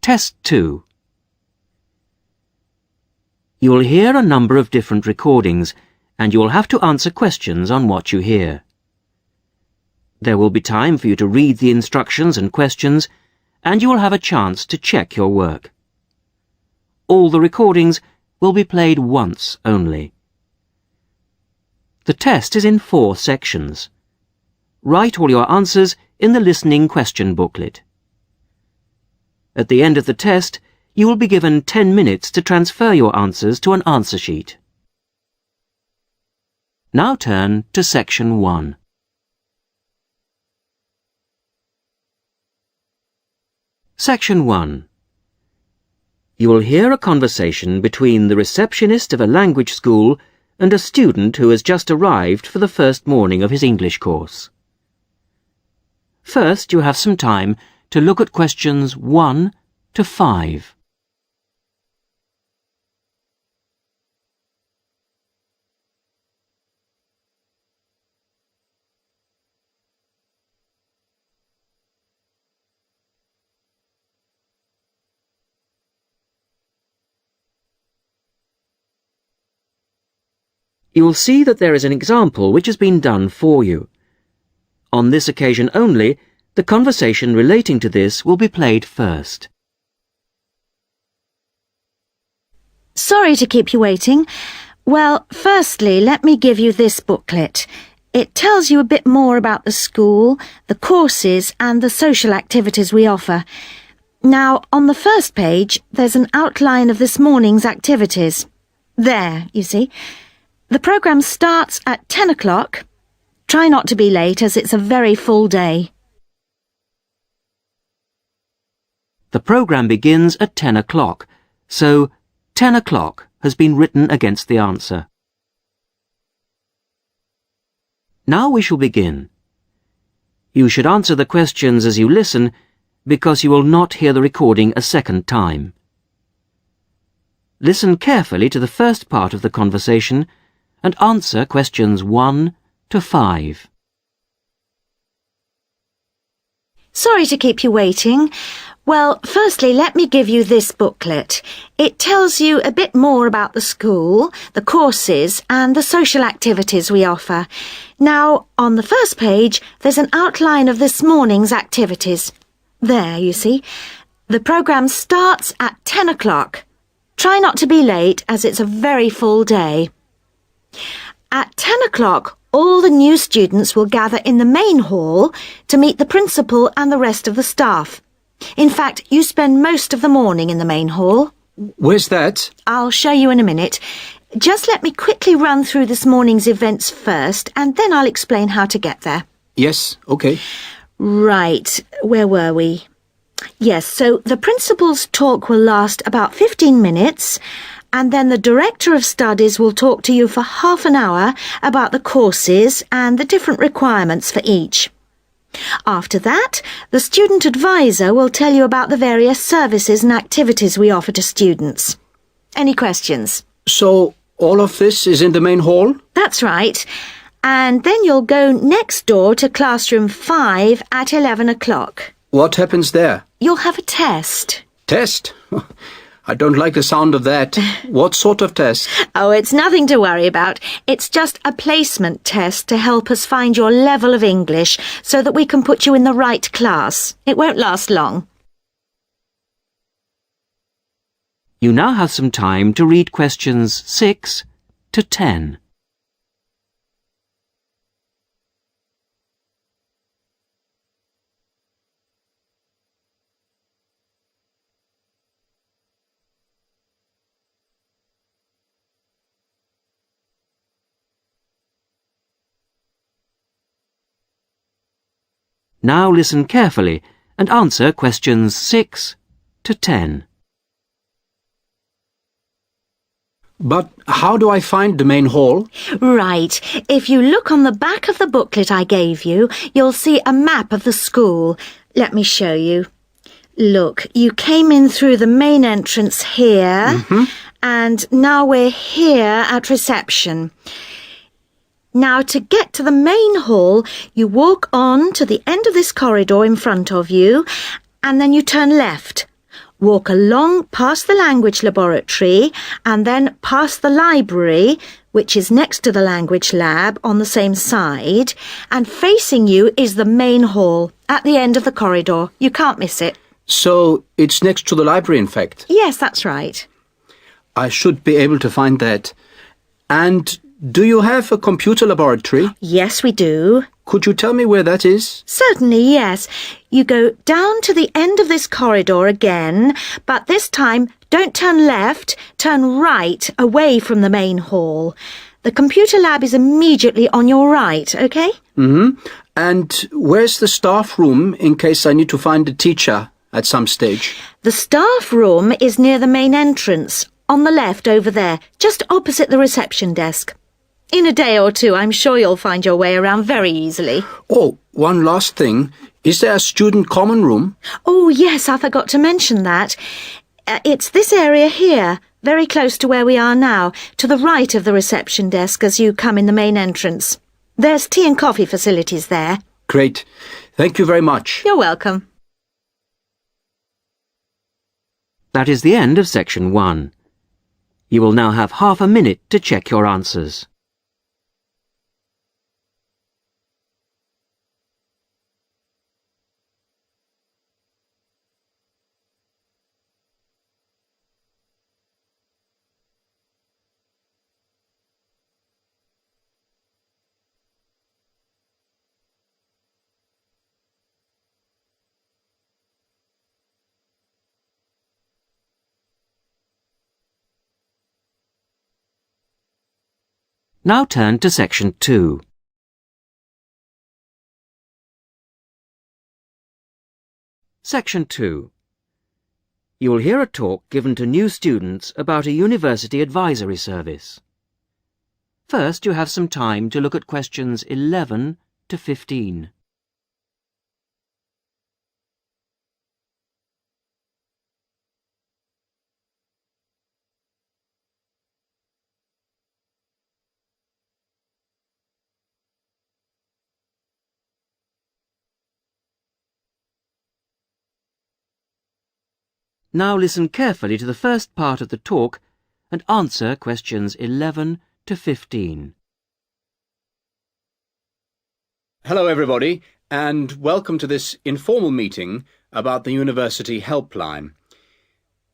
Test 2. You will hear a number of different recordings, and you will have to answer questions on what you hear. There will be time for you to read the instructions and questions, and you will have a chance to check your work. All the recordings will be played once only. The test is in 4 sections. Write all your answers in the listening question booklet. At the end of the test, you will be given 10 minutes to transfer your answers to an answer sheet. Now turn to Section 1. Section 1. You will hear a conversation between the receptionist of a language school and a student who has just arrived for the first morning of his English course. First, you have some time to look at questions 1 to 5. You will see that there is an example which has been done for you. On this occasion only, the conversation relating to this will be played first. Sorry to keep you waiting. Well, firstly, let me give you this booklet. It tells you a bit more about the school, the courses and the social activities we offer. Now, on the first page, there's an outline of this morning's activities. There, you see. The programme starts at 10 o'clock. Try not to be late as it's a very full day. The programme begins at 10 o'clock, so 10 o'clock has been written against the answer. Now we shall begin. You should answer the questions as you listen, because you will not hear the recording a second time. Listen carefully to the first part of the conversation and answer questions 1 to 5. Sorry to keep you waiting. Well, firstly, let me give you this booklet. It tells you a bit more about the school, the courses and the social activities we offer. Now, on the first page, there's an outline of this morning's activities. There, you see. The programme starts at 10 o'clock. Try not to be late as it's a very full day. At 10 o'clock, all the new students will gather in the main hall to meet the principal and the rest of the staff. In fact, you spend most of the morning in the main hall. Where's that? I'll show you in a minute. Just let me quickly run through this morning's events first, and then I'll explain how to get there. Yes, okay. Right, where were we? Yes, so the principal's talk will last about 15 minutes, and then the Director of Studies will talk to you for half an hour about the courses and the different requirements for each. After that, the Student Advisor will tell you about the various services and activities we offer to students. Any questions? So, all of this is in the main hall? That's right. And then you'll go next door to classroom 5 at 11 o'clock. What happens there? You'll have a test. Test? I don't like the sound of that. What sort of test? Oh, it's nothing to worry about. It's just a placement test to help us find your level of English so that we can put you in the right class. It won't last long. You now have some time to read questions 6 to 10. Now listen carefully and answer questions 6 to 10. But how do I find the main hall? Right. If you look on the back of the booklet I gave you, you'll see a map of the school. Let me show you. Look, you came in through the main entrance here, and now we're here at reception. Now, to get to the main hall, you walk on to the end of this corridor in front of you, and then you turn left. Walk along past the language laboratory and then past the library, which is next to the language lab on the same side, and facing you is the main hall at the end of the corridor. You can't miss it. So it's next to the library, in fact. Yes, that's right. I should be able to find that. And do you have a computer laboratory? Yes, we do. Could you tell me where that is? Certainly, yes. You go down to the end of this corridor again, but this time don't turn left, turn right away from the main hall. The computer lab is immediately on your right, OK? And where's the staff room in case I need to find a teacher at some stage? The staff room is near the main entrance, on the left over there, just opposite the reception desk. In a day or two, I'm sure you'll find your way around very easily. Oh, one last thing. Is there a student common room? Oh, yes, I forgot to mention that. It's this area here, very close to where we are now, to the right of the reception desk as you come in the main entrance. There's tea and coffee facilities there. Great. Thank you very much. You're welcome. That is the end of section 1. You will now have half a minute to check your answers. Now turn to section 2. Section 2. You will hear a talk given to new students about a university advisory service. First, you have some time to look at questions 11 to 15. Now listen carefully to the first part of the talk and answer questions 11 to 15. Hello, everybody, and welcome to this informal meeting about the University Helpline.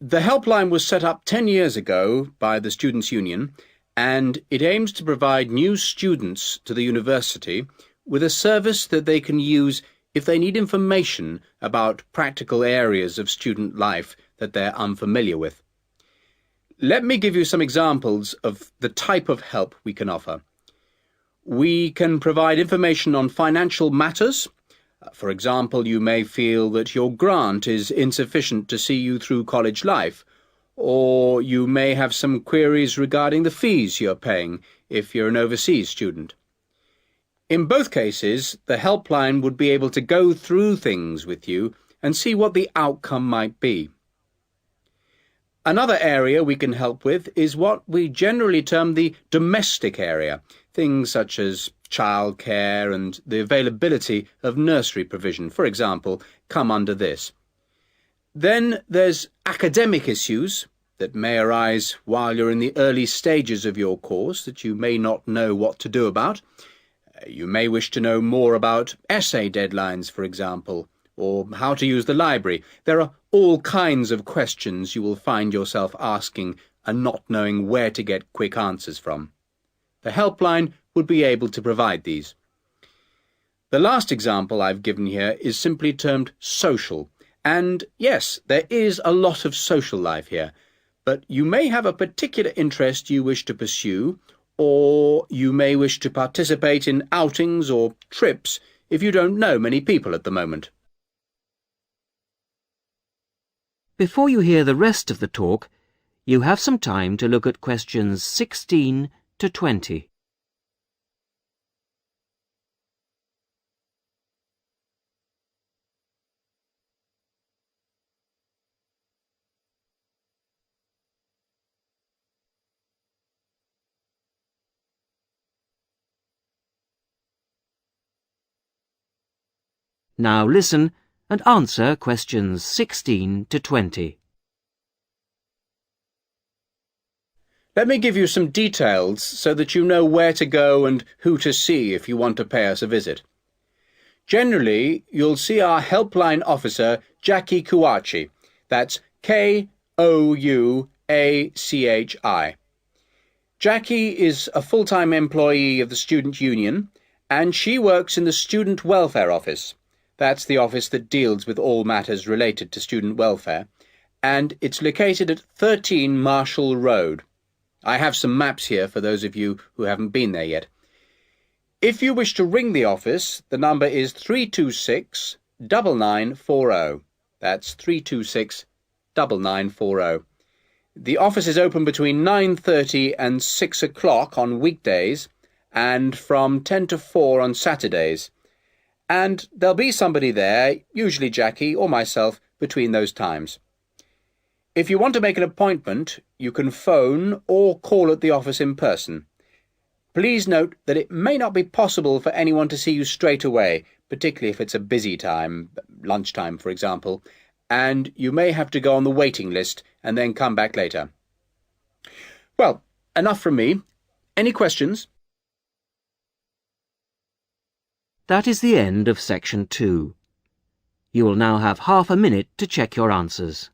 The Helpline was set up 10 years ago by the Students' Union, and it aims to provide new students to the university with a service that they can use if they need information about practical areas of student life that they're unfamiliar with. Let me give you some examples of the type of help we can offer. We can provide information on financial matters. For example, you may feel that your grant is insufficient to see you through college life, or you may have some queries regarding the fees you're paying if you're an overseas student. In both cases, the helpline would be able to go through things with you and see what the outcome might be. Another area we can help with is what we generally term the domestic area, things such as childcare and the availability of nursery provision, for example, come under this. Then there's academic issues that may arise while you're in the early stages of your course that you may not know what to do about. You may wish to know more about essay deadlines, for example, or how to use the library. There are all kinds of questions you will find yourself asking and not knowing where to get quick answers from. The helpline would be able to provide these. The last example I've given here is simply termed social. And yes, there is a lot of social life here, but you may have a particular interest you wish to pursue, or you may wish to participate in outings or trips if you don't know many people at the moment. Before you hear the rest of the talk, you have some time to look at questions 16 to 20. Now listen and answer questions 16 to 20. Let me give you some details so that you know where to go and who to see if you want to pay us a visit. Generally, you'll see our helpline officer, Jackie Kouachi. That's Kouachi. Jackie is a full-time employee of the Student Union, and she works in the Student Welfare Office. That's the office that deals with all matters related to student welfare, and it's located at 13 Marshall Road. I have some maps here for those of you who haven't been there yet. If you wish to ring the office, the number is 326-9940. That's 326-9940. The office is open between 9:30 and 6 o'clock on weekdays and from 10 to 4 on Saturdays. And there'll be somebody there, usually Jackie or myself, between those times. If you want to make an appointment, you can phone or call at the office in person. Please note that it may not be possible for anyone to see you straight away, particularly if it's a busy time, lunchtime for example, and you may have to go on the waiting list and then come back later. Well, enough from me. Any questions? That is the end of Section 2. You will now have half a minute to check your answers.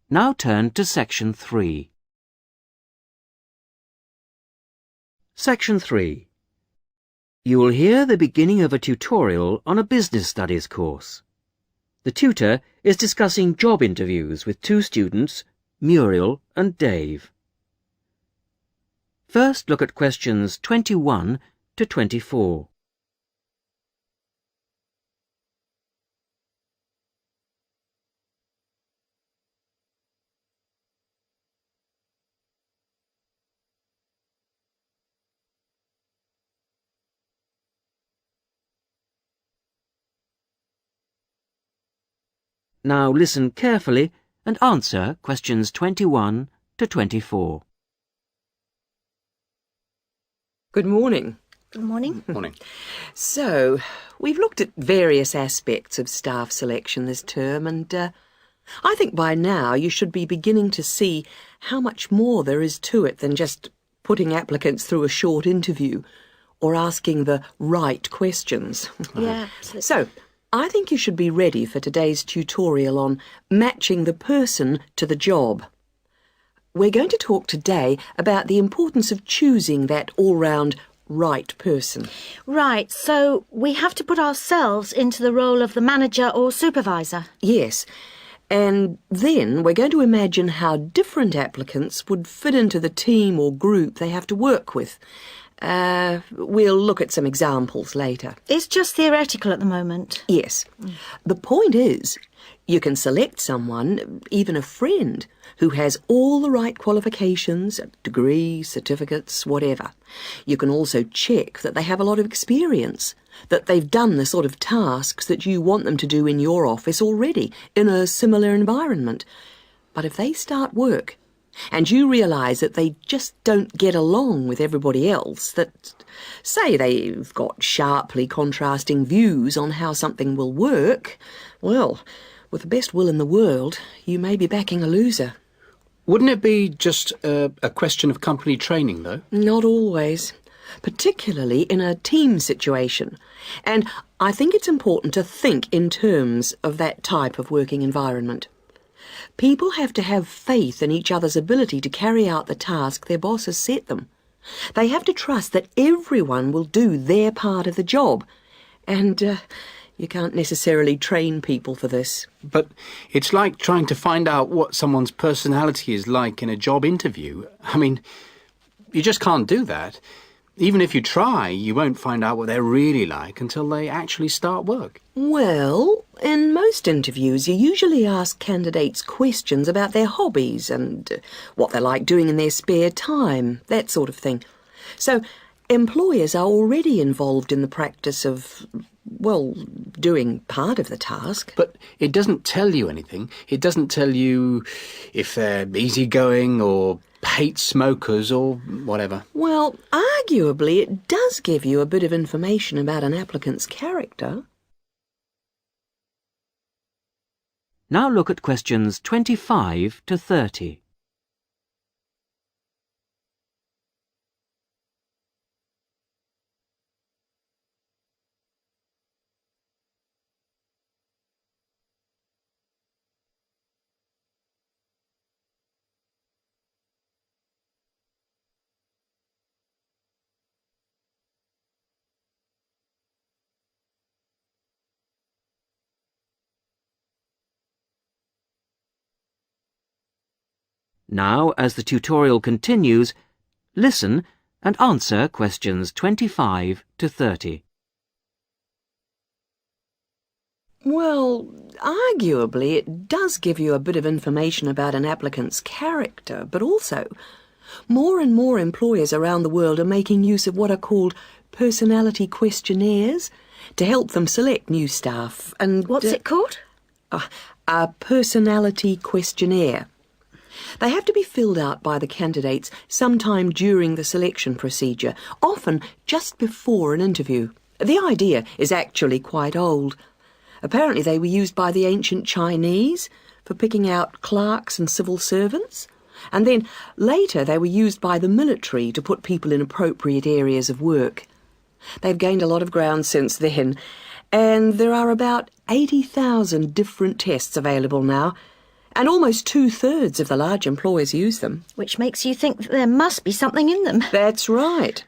Now turn to Section 3. Section 3. You will hear the beginning of a tutorial on a business studies course. The tutor is discussing job interviews with two students, Muriel and Dave. First, look at questions 21 to 24. Now listen carefully and answer questions 21 to 24. Good morning. Good morning. Morning. So, we've looked at various aspects of staff selection this term, and I think by now you should be beginning to see how much more there is to it than just putting applicants through a short interview or asking the right questions. Yeah, absolutely. So, I think you should be ready for today's tutorial on matching the person to the job. We're going to talk today about the importance of choosing that all-round right person. Right, so we have to put ourselves into the role of the manager or supervisor. Yes, and then we're going to imagine how different applicants would fit into the team or group they have to work with. We'll look at some examples later. It's just theoretical at the moment. Yes. The point is, you can select someone, even a friend, who has all the right qualifications, degrees, certificates, whatever. You can also check that they have a lot of experience, that they've done the sort of tasks that you want them to do in your office already, in a similar environment. But if they start work, and you realise that they just don't get along with everybody else, that, say, they've got sharply contrasting views on how something will work, well, with the best will in the world, you may be backing a loser. Wouldn't it be just a question of company training, though? Not always, particularly in a team situation. And I think it's important to think in terms of that type of working environment. People have to have faith in each other's ability to carry out the task their boss has set them. They have to trust that everyone will do their part of the job. And you can't necessarily train people for this. But it's like trying to find out what someone's personality is like in a job interview. I mean, you just can't do that. even if you try, you won't find out what they're really like until they actually start work. Well, in most interviews, you usually ask candidates questions about their hobbies and what they like doing in their spare time, that sort of thing. So, employers are already involved in the practice of, well, doing part of the task. But it doesn't tell you anything. It doesn't tell you if they're easygoing or hate smokers or whatever. Well, arguably, it does give you a bit of information about an applicant's character. Now look at questions 25 to 30. Now, as the tutorial continues, listen and answer questions 25 to 30. Well, arguably, it does give you a bit of information about an applicant's character, but also, more and more employers around the world are making use of what are called personality questionnaires to help them select new staff. And What's it called? A personality questionnaire. They have to be filled out by the candidates sometime during the selection procedure, often just before an interview. The idea is actually quite old. Apparently they were used by the ancient Chinese for picking out clerks and civil servants, and then later they were used by the military to put people in appropriate areas of work. They've gained a lot of ground since then, and there are about 80,000 different tests available now, and almost 2/3 of the large employers use them. Which makes you think that there must be something in them. That's right.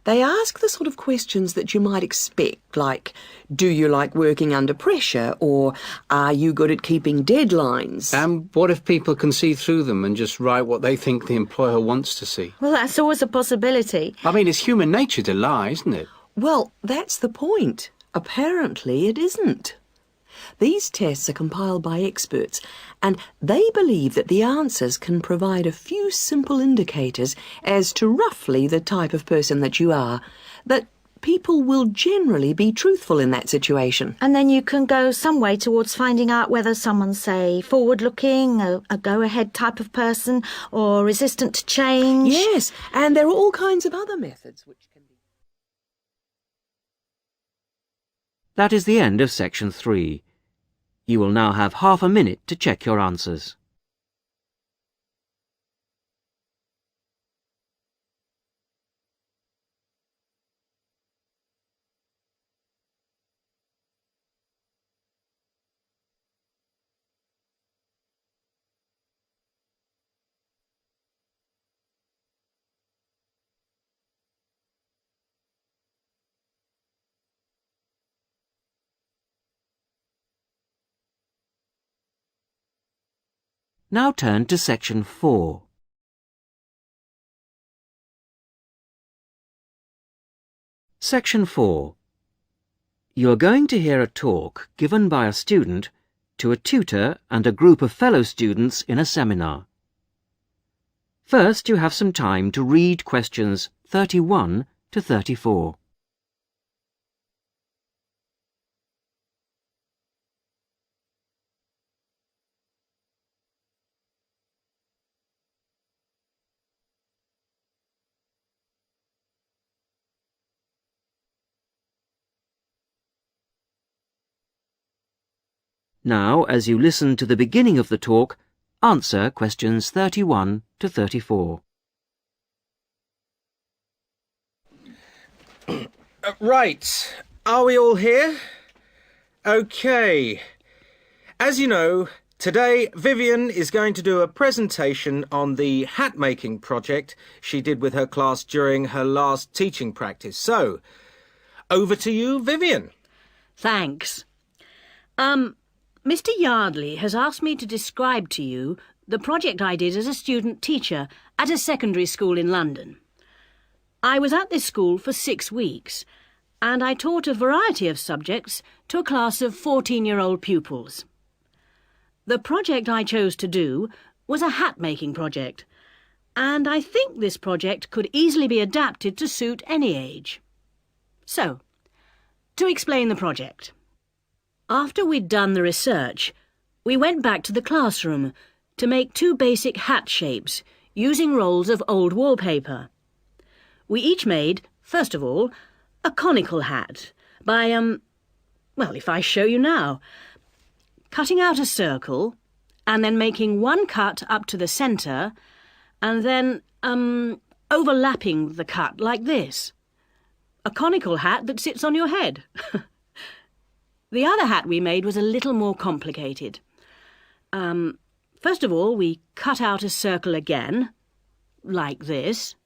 They ask the sort of questions that you might expect, like, do you like working under pressure, or are you good at keeping deadlines? And what if people can see through them and just write what they think the employer wants to see? Well, that's always a possibility. I mean, it's human nature to lie, isn't it? Well, that's the point. Apparently it isn't. These tests are compiled by experts, and they believe that the answers can provide a few simple indicators as to roughly the type of person that you are, that people will generally be truthful in that situation. And then you can go some way towards finding out whether someone's, say, forward-looking, a go-ahead type of person, or resistant to change. Yes, and there are all kinds of other methods which can be... That is the end of section 3. You will now have half a minute to check your answers. Now turn to section 4. Section 4. You are going to hear a talk given by a student to a tutor and a group of fellow students in a seminar. First, you have some time to read questions 31 to 34. Now, as you listen to the beginning of the talk, answer questions 31 to 34. Right. Are we all here? OK. As you know, today Vivian is going to do a presentation on the hat-making project she did with her class during her last teaching practice. So, over to you, Vivian. Thanks. Mr. Yardley has asked me to describe to you the project I did as a student teacher at a secondary school in London. I was at this school for 6 weeks, and I taught a variety of subjects to a class of 14-year-old pupils. The project I chose to do was a hat-making project, and I think this project could easily be adapted to suit any age. So, to explain the project. After we'd done the research, we went back to the classroom to make 2 basic hat shapes using rolls of old wallpaper. We each made, first of all, a conical hat by, well, if I show you now, cutting out a circle and then making 1 cut up to the centre and then, overlapping the cut like this. A conical hat that sits on your head. The other hat we made was a little more complicated. First of all, we cut out a circle again, like this.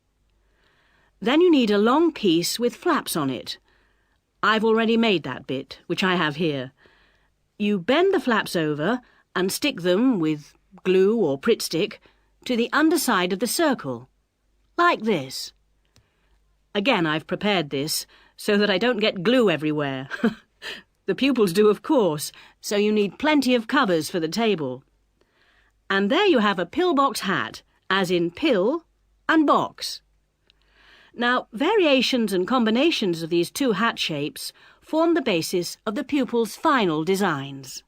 Then you need a long piece with flaps on it. I've already made that bit, which I have here. You bend the flaps over and stick them with glue or Pritt stick to the underside of the circle, like this. Again, I've prepared this so that I don't get glue everywhere. The pupils do, of course, so you need plenty of covers for the table. And there you have a pillbox hat, as in pill and box. Now, variations and combinations of these 2 hat shapes form the basis of the pupils' final designs.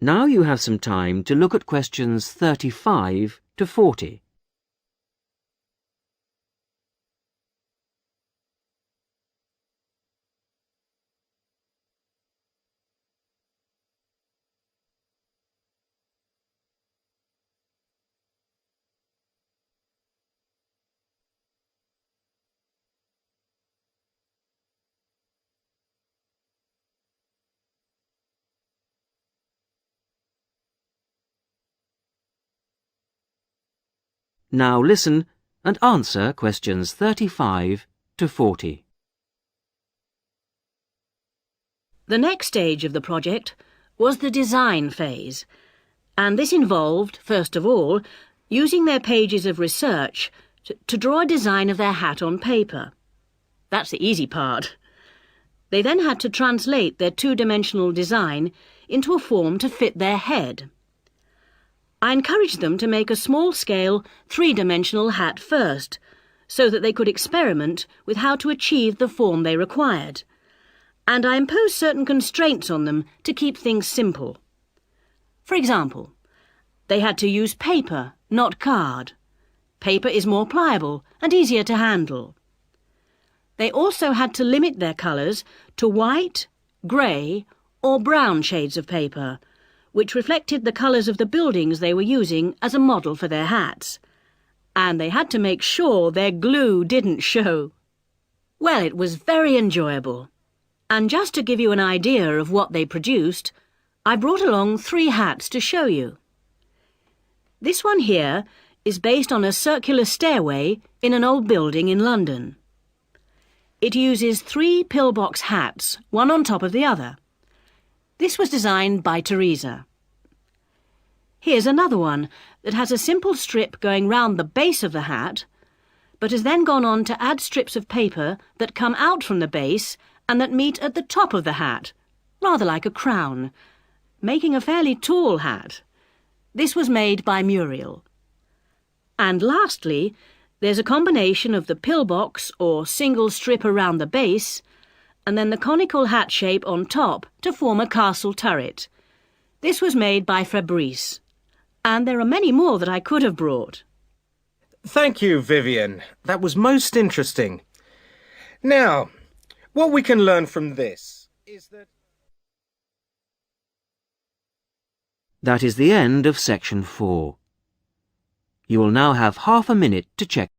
Now you have some time to look at questions 35 to 40. Now listen and answer questions 35 to 40. The next stage of the project was the design phase, and this involved, first of all, using their pages of research to draw a design of their hat on paper. That's the easy part. They then had to translate their 2-dimensional design into a form to fit their head. I encouraged them to make a small-scale, 3-dimensional hat first, so that they could experiment with how to achieve the form they required. And I imposed certain constraints on them to keep things simple. For example, they had to use paper, not card. Paper is more pliable and easier to handle. They also had to limit their colours to white, grey or brown shades of paper, which reflected the colours of the buildings they were using as a model for their hats. And they had to make sure their glue didn't show. Well, it was very enjoyable. And just to give you an idea of what they produced, I brought along 3 hats to show you. This one here is based on a circular stairway in an old building in London. It uses 3 pillbox hats, one on top of the other. This was designed by Teresa. Here's another one that has a simple strip going round the base of the hat, but has then gone on to add strips of paper that come out from the base and that meet at the top of the hat, rather like a crown, making a fairly tall hat. This was made by Muriel. And lastly, there's a combination of the pillbox or single strip around the base and then the conical hat shape on top to form a castle turret. This was made by Fabrice, and there are many more that I could have brought. Thank you, Vivian. That was most interesting. Now, what we can learn from this is that... That is the end of section 4. You will now have half a minute to check